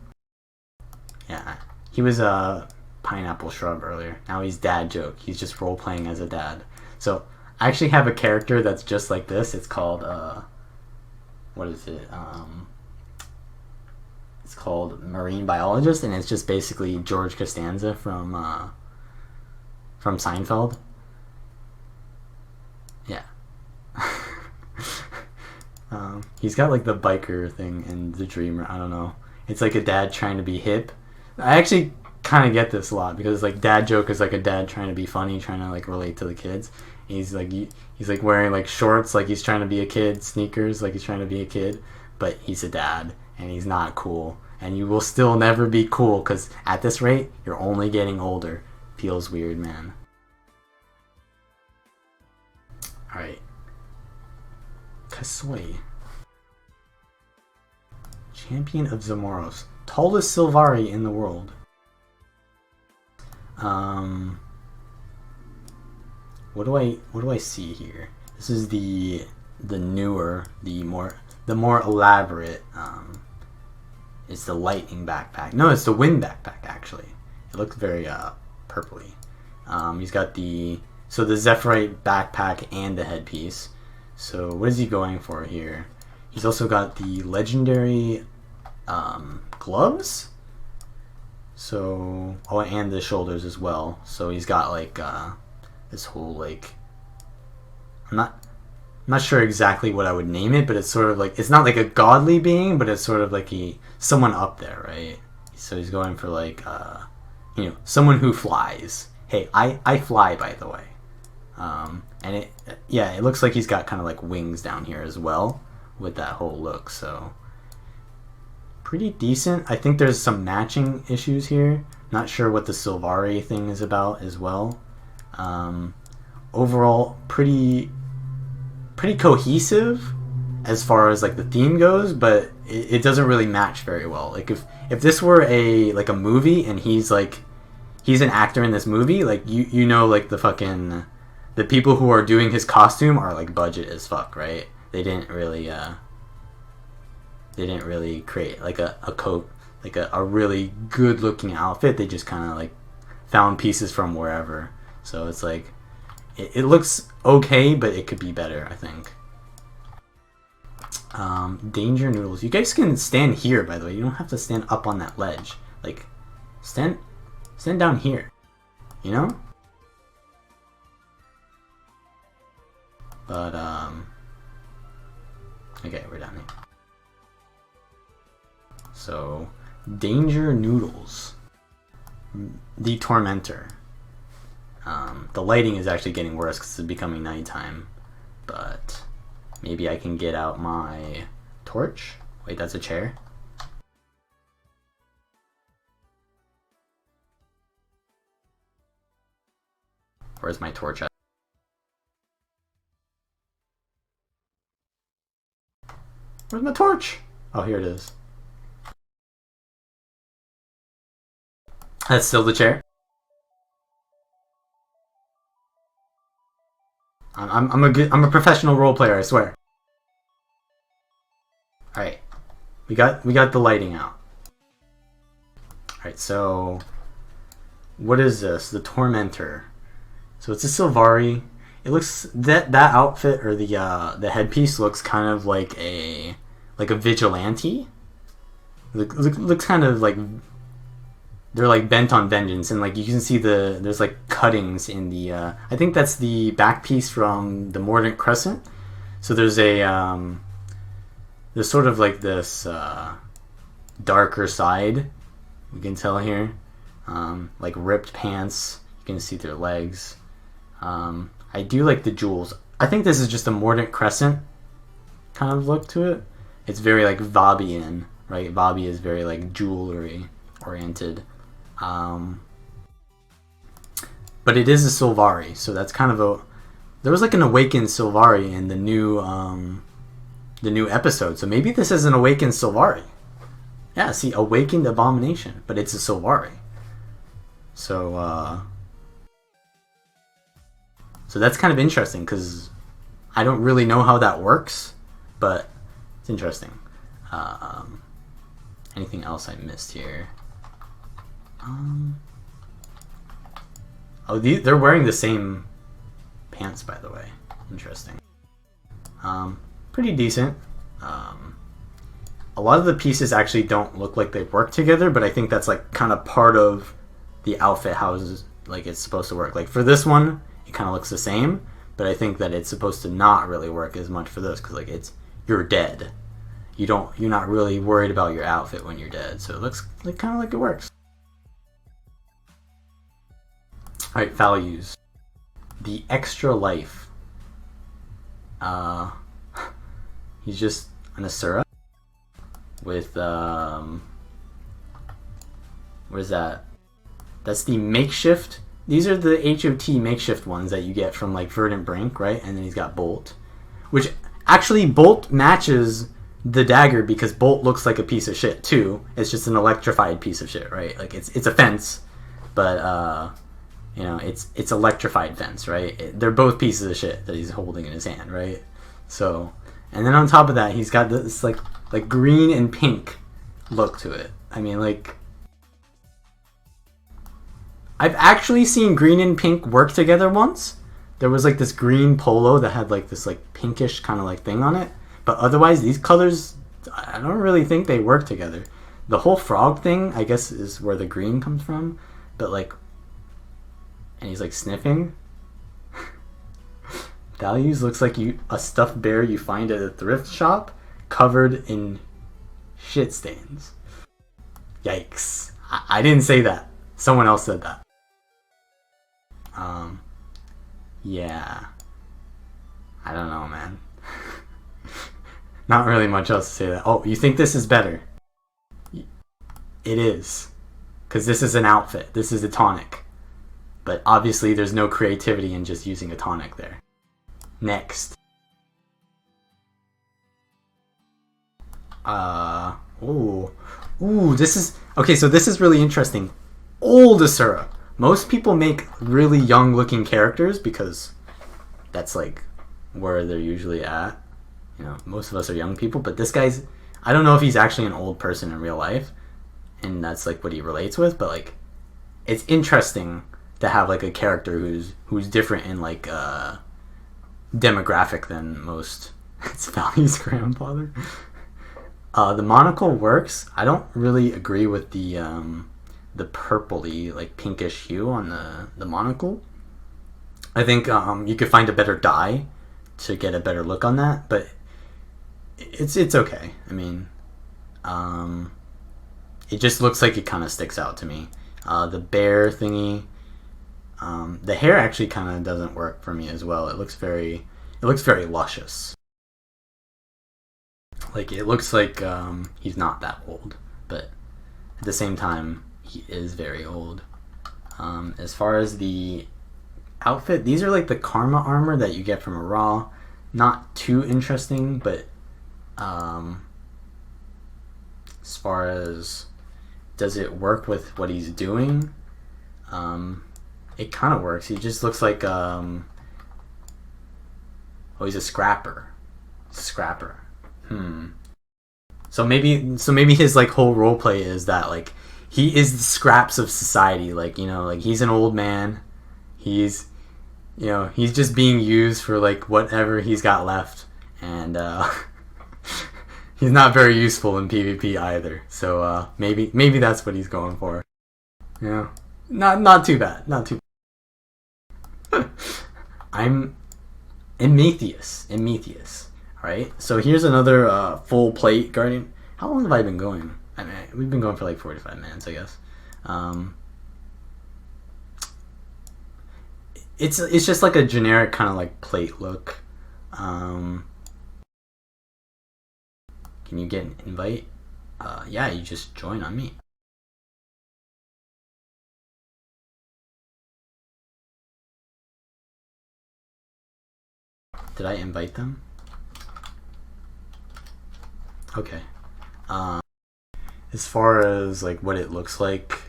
[SPEAKER 1] Yeah, he was a Pineapple Shrub earlier. Now he's Dad Joke. He's just role playing as a dad. So I actually have a character that's just like this. It's called what is it? It's called Marine Biologist, and it's just basically George Costanza from Seinfeld. Yeah. He's got like the biker thing and the dreamer. I don't know. It's like a dad trying to be hip. I actually kind of get this a lot because like Dad Joke is like a dad trying to be funny, trying to like relate to the kids. He's like wearing like shorts like he's trying to be a kid, sneakers like he's trying to be a kid, but he's a dad, and he's not cool. And you will still never be cool, because at this rate, you're only getting older. Feels weird, man. Alright. Kasoi. Champion of Zamoros. Tallest Sylvari in the world. What do I see here? This is the newer, the more elaborate. It's the lightning backpack. No, it's the wind backpack actually. It looks very purpley. He's got the Zephyrite backpack and the headpiece. So what is he going for here? He's also got the legendary gloves. So and the shoulders as well. So he's got like this whole like, I'm not sure exactly what I would name it, but it's sort of like, it's not like a godly being, but it's sort of like someone up there, right? So he's going for like someone who flies. Hey, I fly, by the way. And it looks like he's got kind of like wings down here as well with that whole look. So pretty decent. I think there's some matching issues here. Not sure what the Sylvari thing is about as well. Overall, pretty cohesive as far as like the theme goes, but it doesn't really match very well. Like if this were a movie and he's an actor in this movie, like you know, like the people who are doing his costume are like budget as fuck, right? They didn't really create like a coat, like a really good looking outfit. They just kind of like found pieces from wherever. So it's like it looks okay, but it could be better, I think. Danger noodles. You guys can stand here, by the way. You don't have to stand up on that ledge. Like stand down here, you know? But okay, we're down here. So Danger Noodles, the Tormentor. The lighting is actually getting worse because it's becoming nighttime, but maybe I can get out my torch. Wait, that's a chair. Where's my torch at? Where's my torch? Oh, here it is. That's still the chair. I'm a professional role player, I swear. All right, we got the lighting out. All right, so what is this? The Tormentor. So it's a Sylvari. It looks that outfit or the headpiece looks kind of like a vigilante. Looks kind of like they're like bent on vengeance, and like you can see there's like cuttings in the I think that's the back piece from the Mordant Crescent. So there's sort of like this darker side, you can tell here, like ripped pants. You can see their legs. I do like the jewels. I think this is just a Mordant Crescent kind of look to it. It's very like Vabian, right? Vabi is very like jewelry oriented. But it is a Sylvari, so that's kind of there was like an awakened Sylvari in the new episode, so maybe this is an awakened Sylvari. Yeah, see, awakened abomination, but it's a Sylvari. So that's kind of interesting because I don't really know how that works, but it's interesting. Anything else I missed here? Oh, they're wearing the same pants, by the way. Interesting. Pretty decent. A lot of the pieces actually don't look like they work together, but I think that's like kind of part of the outfit, how it's supposed to work. Like for this one, it kind of looks the same, but I think that it's supposed to not really work as much for this because like you're dead. You're not really worried about your outfit when you're dead, so it looks like kind of like it works. Alright, values. The extra life. He's just an Asura. with where's that? That's the makeshift. These are the HOT makeshift ones that you get from like Verdant Brink, right? And then he's got Bolt, which actually Bolt matches the dagger because Bolt looks like a piece of shit too. It's just an electrified piece of shit, right? Like it's a fence, but you know, it's electrified fence, right? They're both pieces of shit that he's holding in his hand, right? So, and then on top of that, he's got this like green and pink look to it. I mean, like, I've actually seen green and pink work together once. There was like this green polo that had like this like pinkish kind of like thing on it. But otherwise, these colors, I don't really think they work together. The whole frog thing, I guess, is where the green comes from. But like, and he's like sniffing. Values looks like a stuffed bear you find at a thrift shop covered in shit stains. Yikes. I didn't say that. Someone else said that. Yeah. I don't know, man. Not really much else to say that. Oh, you think this is better? It is. Because this is an outfit. This is a tonic. But obviously there's no creativity in just using a tonic there. Next. Ooh, this is... Okay, so this is really interesting. Old Asura. Most people make really young looking characters because that's like where they're usually at. You know, most of us are young people, but this guy's... I don't know if he's actually an old person in real life, and that's like what he relates with, but like it's interesting to have like a character who's different in like demographic than most. It's Valley's grandfather. The monocle works. I don't really agree with the purpley, like pinkish hue on the monocle. I think you could find a better dye to get a better look on that, but it's okay. I mean, it just looks like it kind of sticks out to me. The bear thingy, the hair actually kind of doesn't work for me as well. It looks very luscious. Like it looks like he's not that old, but at the same time he is very old. As far as the outfit, these are like the karma armor that you get from a raw. Not too interesting, but as far as does it work with what he's doing, it kind of works. He just looks like he's a scrapper. So maybe his like whole role play is that like he is the scraps of society. Like, you know, like he's an old man. He's just being used for like whatever he's got left, and he's not very useful in PvP either. So maybe that's what he's going for. Yeah, not too bad. Not too bad. I'm Emetheus. Alright, so here's another full plate Guardian. How long have I been going? I mean, we've been going for like 45 minutes, I guess. It's just like a generic kind of like plate look. Can you get an invite? Yeah, you just join on me. Did I invite them? Okay. As far as like what it looks like,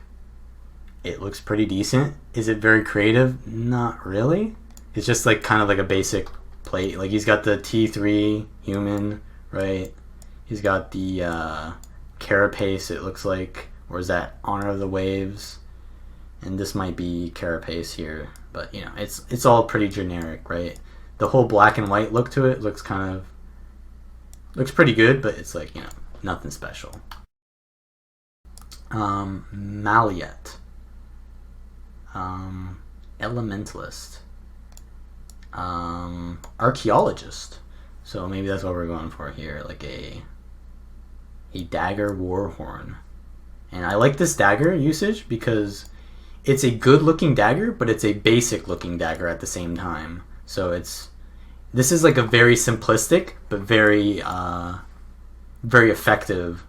[SPEAKER 1] it looks pretty decent. Is it very creative? Not really. It's just like kind of like a basic plate. Like he's got the T3 human, right? He's got the carapace, it looks like. Or is that Honor of the Waves? And this might be carapace here, but you know, it's all pretty generic, right? The whole black and white look to it looks pretty good, but it's like, you know, nothing special. Maliet. Elementalist. Archaeologist. So maybe that's what we're going for here, like a dagger warhorn. And I like this dagger usage because it's a good looking dagger, but it's a basic looking dagger at the same time. So this is like a very simplistic but very very effective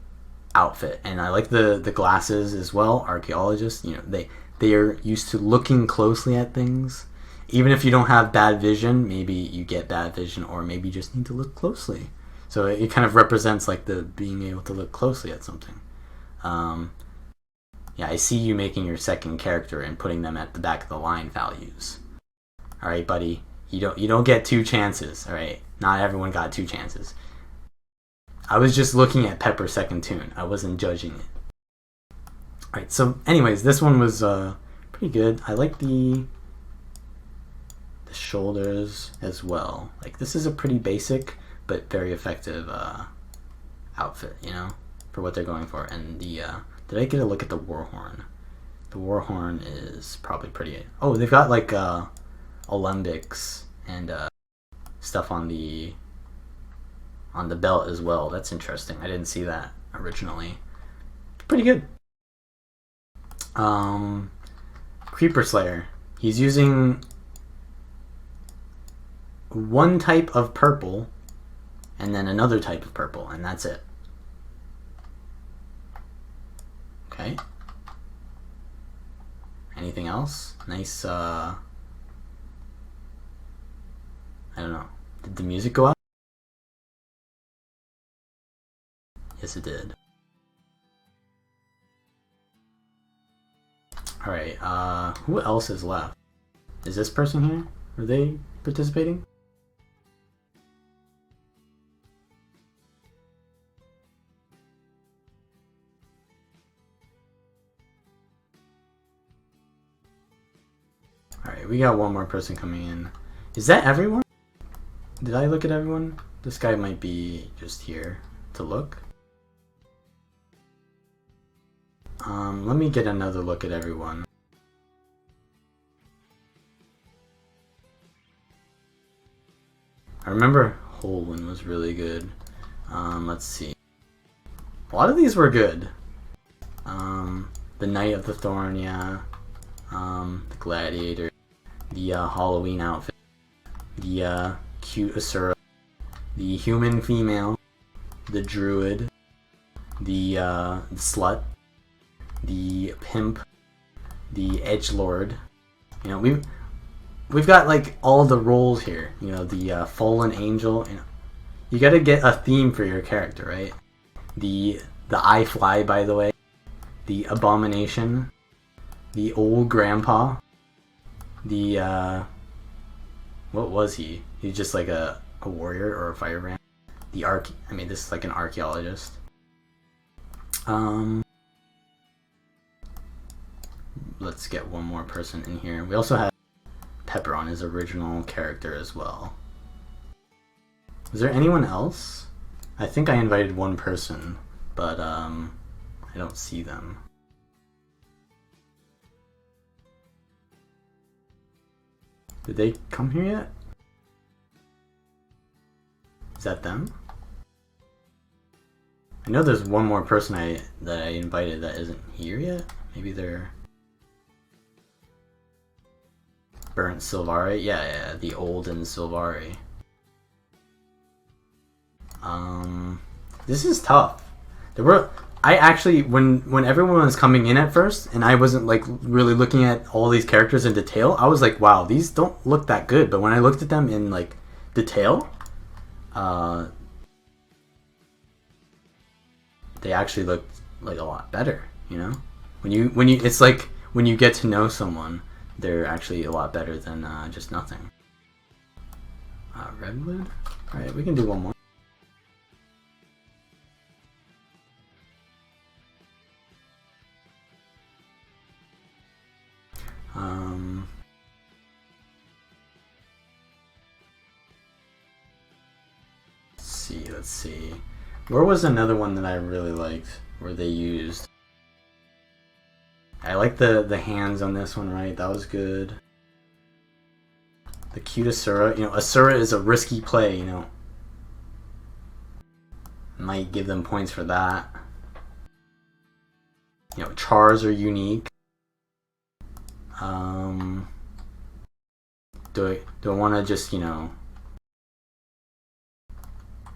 [SPEAKER 1] outfit, and I like the glasses as well. Archaeologists, you know, they are used to looking closely at things. Even if you don't have bad vision, maybe you get bad vision, or maybe you just need to look closely. So it kind of represents like the being able to look closely at something. Yeah, I see you making your second character and putting them at the back of the line values. All right, buddy, you don't get two chances. All right, not everyone got two chances. I was just looking at Pepper's second tune. I wasn't judging it. All right, so anyways, this one was pretty good. I like the shoulders as well. Like, this is a pretty basic but very effective outfit, you know, for what they're going for. And the did I get a look at the war horn? The war horn is probably pretty. Oh, they've got like Olympics and stuff on the belt as well. That's interesting. I didn't see that originally. Pretty good. Creeper Slayer. He's using one type of purple and then another type of purple, and that's it. Okay. Anything else? Nice, I don't know. Did the music go out? Yes, it did. Alright, who else is left? Is this person here? Are they participating? Alright, we got one more person coming in. Is that everyone? Did I look at everyone? This guy might be just here to look. Let me get another look at everyone. I remember Holwyn was really good. Let's see. A lot of these were good. The Knight of the Thorn, yeah. The Gladiator. The Halloween outfit. The cute Asura. The human female. The Druid. The Slut. The Pimp. The Edgelord. You know, we've got like all the roles here. You know, the Fallen Angel. You know, you got to get a theme for your character, right? The I Fly, by the way. The Abomination. The Old Grandpa. The what was he? He's just like a warrior or a firebrand. I mean, this is like an archaeologist. Let's get one more person in here. We also have Pepper on his original character as well. Is there anyone else? I think I invited one person, but I don't see them. Did they come here yet? Is that them? I know there's one more person that I invited that isn't here yet. Maybe they're Burnt Silvari? Yeah, the Olden Silvari. This is tough. I actually, when everyone was coming in at first, and I wasn't like really looking at all these characters in detail, I was like, wow, these don't look that good. But when I looked at them in like detail, they actually looked like a lot better. You know, it's like when you get to know someone, they're actually a lot better than just nothing. Redwood. All right, we can do one more. Let's see. Where was another one that I really liked where they used? I like the hands on this one, right? That was good. The cute Asura. You know, Asura is a risky play, you know. Might give them points for that. You know, Chars are unique. Do I want to just, you know,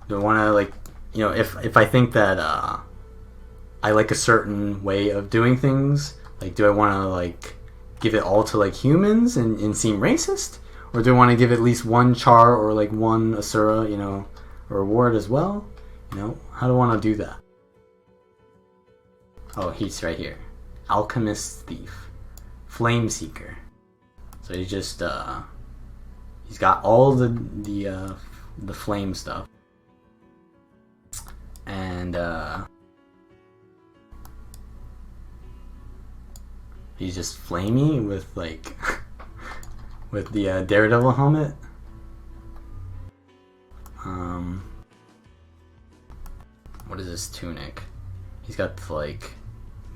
[SPEAKER 1] do I want to, like, you know, if I think that I like a certain way of doing things. Like, do I want to like give it all to like humans and seem racist, or do I want to give at least one char or like one asura, you know, reward as well? You know, how do I want to do that? Oh, he's right here. Alchemist Thief, Flame Seeker. So he just he's got all the flame stuff, and he's just flamey with like with the Daredevil helmet. What is this tunic? He's got the, like,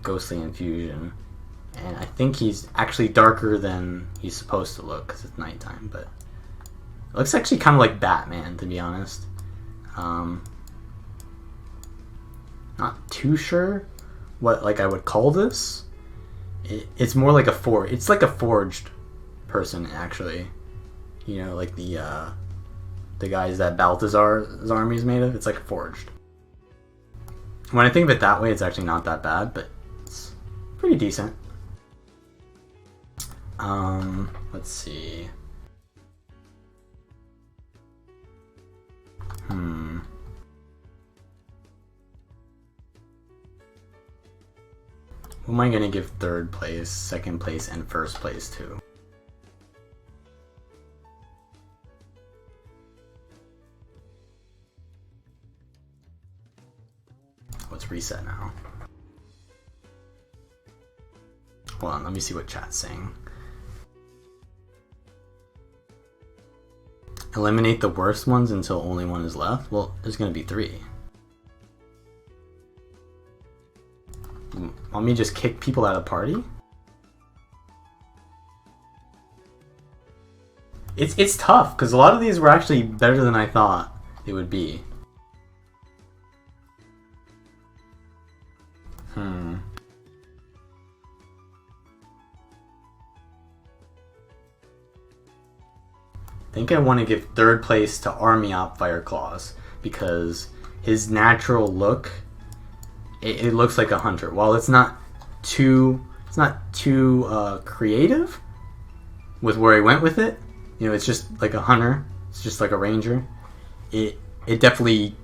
[SPEAKER 1] ghostly infusion, and I think he's actually darker than he's supposed to look because it's nighttime, but it looks actually kind of like Batman, to be honest. Not too sure what like I would call this. It's more like it's like a forged person, actually. You know, like the guys that Balthazar's army is made of. It's like forged. When I think of it that way, it's actually not that bad, but it's pretty decent. Let's see. Who am I gonna give third place, second place, and first place to? Let's reset now. Hold on, let me see what chat's saying. Eliminate the worst ones until only one is left? Well, there's gonna be 3. Want me to just kick people out of the party? It's tough, because a lot of these were actually better than I thought they would be. I think I want to give third place to Army Op Fireclaws, because his natural look, it looks like a hunter. While it's not too creative with where he went with it, you know, it's just like a hunter. It's just like a ranger. It definitely,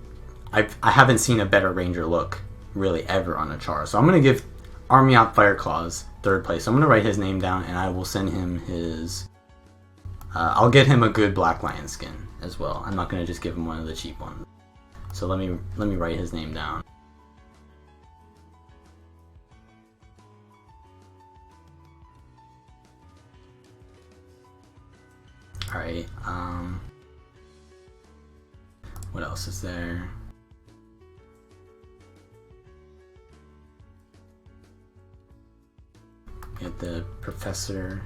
[SPEAKER 1] I haven't seen a better ranger look really ever on a char. So I'm gonna give Army Op Fireclaws third place. I'm gonna write his name down, and I will send him his. I'll get him a good Black Lion skin as well. I'm not gonna just give him one of the cheap ones. So let me write his name down. Alright, what else is there? Get the Professor,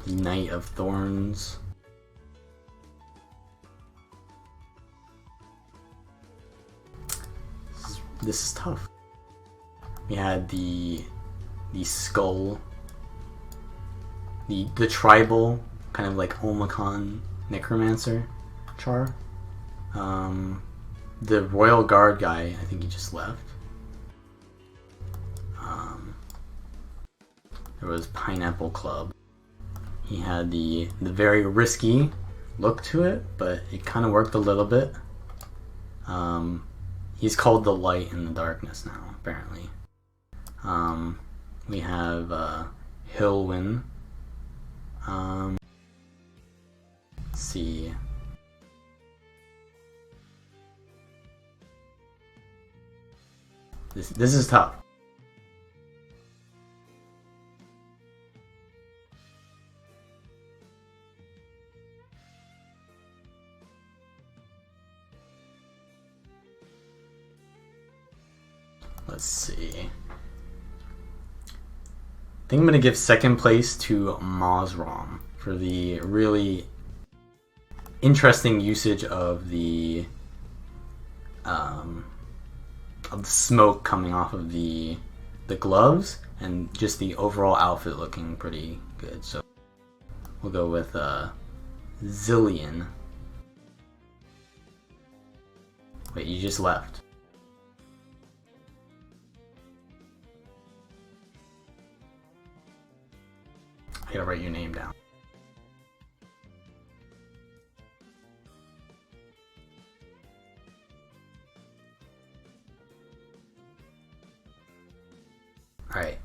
[SPEAKER 1] the Knight of Thorns. This is tough. We had the skull, the tribal kind of like Omicron Necromancer char. The Royal Guard guy, I think he just left. There was Pineapple Club. He had the very risky look to it, but it kind of worked a little bit. He's called the Light in the Darkness now, apparently. We have Hillwin. Let's see. This is tough. Let's see. I think I'm going to give second place to Mazrom for the really interesting usage of the smoke coming off of the gloves, and just the overall outfit looking pretty good. So we'll go with Zillion. Wait, you just left. I gotta write your name down. Alright,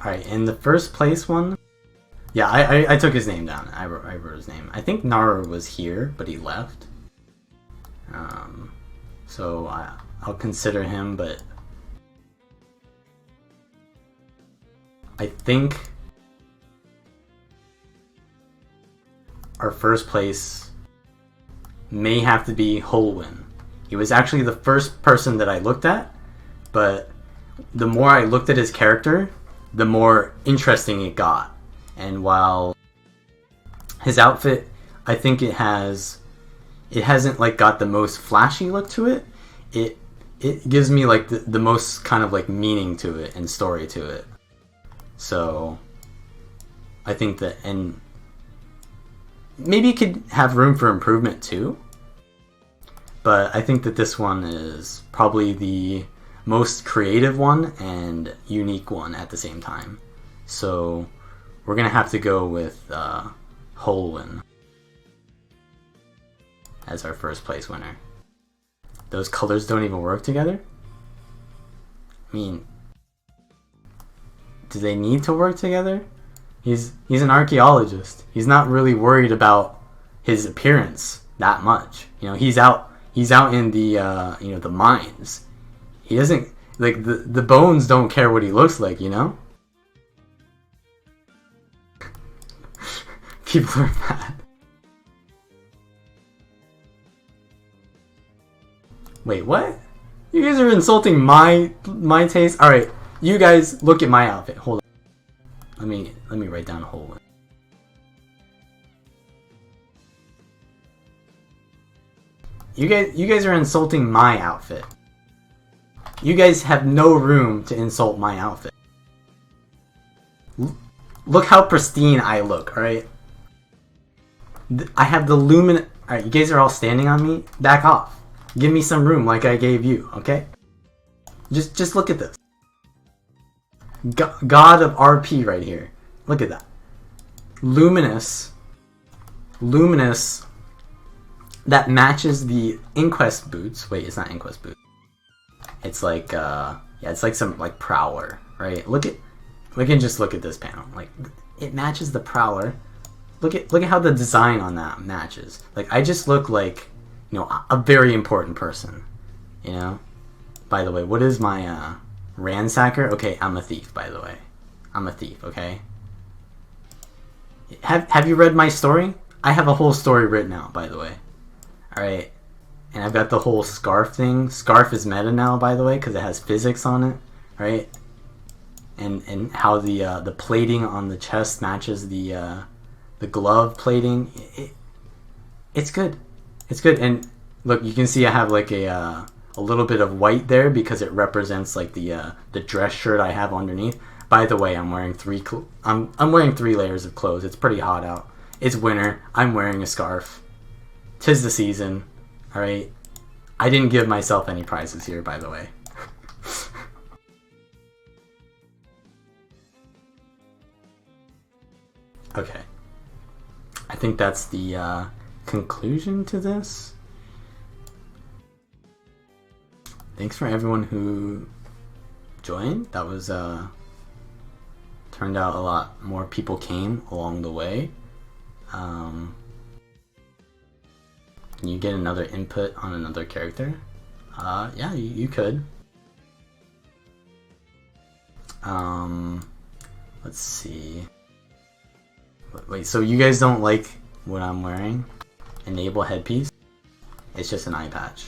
[SPEAKER 1] Alright, in the first place one... Yeah, I took his name down. I wrote his name. I think Naru was here, but he left. So I'll consider him, but... I think... our first place may have to be Holwyn. He was actually the first person that I looked at, but the more I looked at his character, the more interesting it got. And while his outfit, I think it hasn't like got the most flashy look to it, it gives me like the most kind of like meaning to it and story to it. So I think that, and maybe it could have room for improvement too. But I think that this one is probably the most creative one and unique one at the same time. So we're going to have to go with Holwyn as our first place winner. Those colors don't even work together? I mean, do they need to work together? He's an archaeologist. He's not really worried about his appearance that much. You know, he's out in the the mines. He doesn't like the bones don't care what he looks like, you know? People are mad. Wait, what? You guys are insulting my taste? Alright, you guys look at my outfit. Hold on. Let me write down Holwyn. You guys are insulting my outfit. You guys have no room to insult my outfit. Look how pristine I look, alright? I have the lumin... Alright, you guys are all standing on me? Back off. Give me some room like I gave you, okay? Just look at this. God of RP right here. Look at that. Luminous, that matches the Inquest boots. Wait, it's not Inquest boots. It's like, yeah, it's like some, like, Prowler, right? We can just look at this panel. Like, it matches the Prowler. Look at how the design on that matches. Like, I just look like, you know, a very important person, you know? By the way, what is my, ransacker? Okay, I'm a thief, by the way. I'm a thief, okay? Have you read my story? I have a whole story written out, by the way. Alright. And I've got the whole scarf thing. Scarf is meta now, by the way, because it has physics on it, right? And how the plating on the chest matches the glove plating. It's good. It's good. And look, you can see I have like a little bit of white there because it represents like the dress shirt I have underneath. By the way, I'm wearing I'm wearing 3 layers of clothes. It's pretty hot out. It's winter. I'm wearing a scarf. 'Tis the season. Alright? I didn't give myself any prizes here, by the way. Okay. I think that's the conclusion to this. Thanks for everyone who joined. That was turned out a lot more people came along the way. Can you get another input on another character? Yeah, you could. Let's see. Wait, so you guys don't like what I'm wearing? Enable headpiece? It's just an eye patch.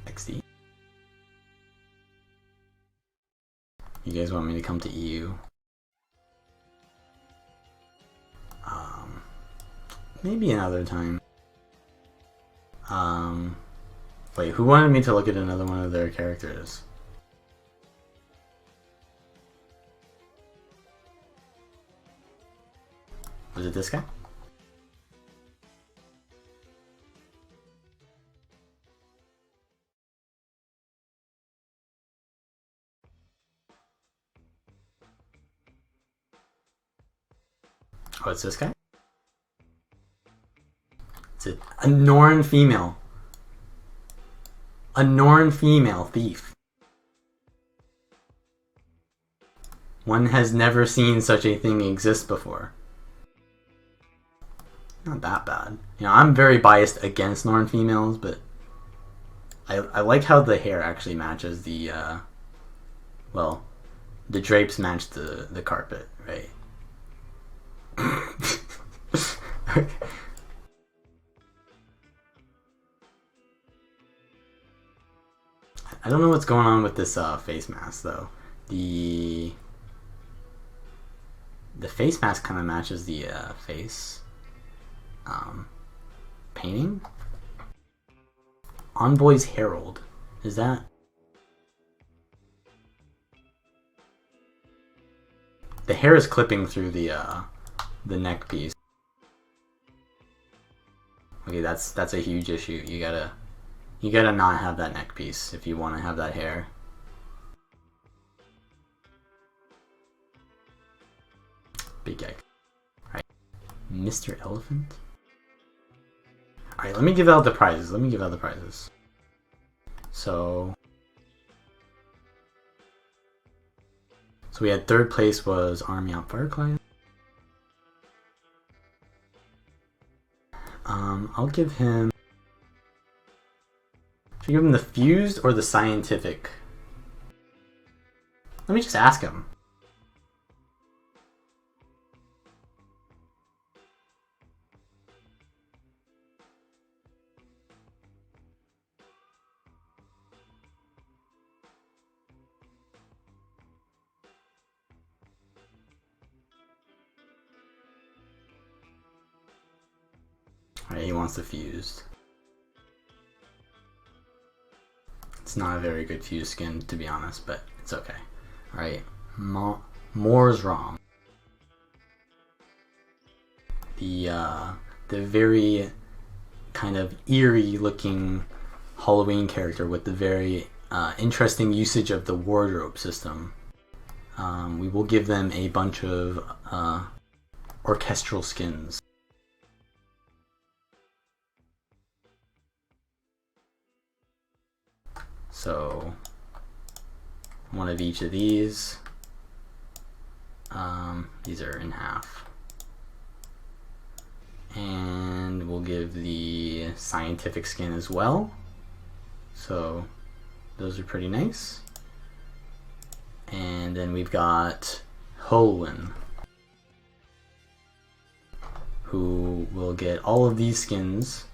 [SPEAKER 1] XD. You guys want me to come to EU? Maybe another time. Wait, who wanted me to look at another one of their characters? Was it this guy? Oh, it's this guy? It's a Norn female. A Norn female thief. One has never seen such a thing exist before. Not that bad. You know, I'm very biased against Norn females, but I like how the hair actually matches the, well, the drapes match the carpet, right? I don't know what's going on with this face mask though. The face mask kind of matches the face painting. Envoy's Herald. Is that? The hair is clipping through the neck piece. Okay, that's a huge issue. You gotta not have that neck piece if you want to have that hair. Big yikes. Alright. Mr. Elephant? Alright, let me give out the prizes. So we had third place was Army Out Fireclay. I'll give him... Should I give him the fused or the scientific? Let me just ask him. Alright, he wants the fused. It's not a very good fused skin, to be honest, but it's okay. Alright, More's Wrong. The very kind of eerie looking Halloween character with the very interesting usage of the wardrobe system. We will give them a bunch of orchestral skins. So, one of each of these. These are in half. And we'll give the scientific skin as well. So, those are pretty nice. And then we've got Vallun, who will get all of these skins,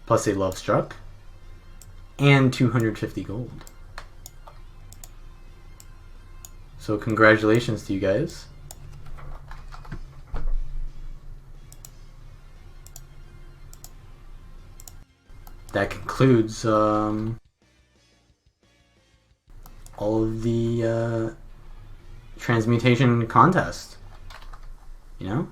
[SPEAKER 1] plus a Love Struck, and 250 gold. So congratulations to you guys. That concludes all of the transmutation contest. You know?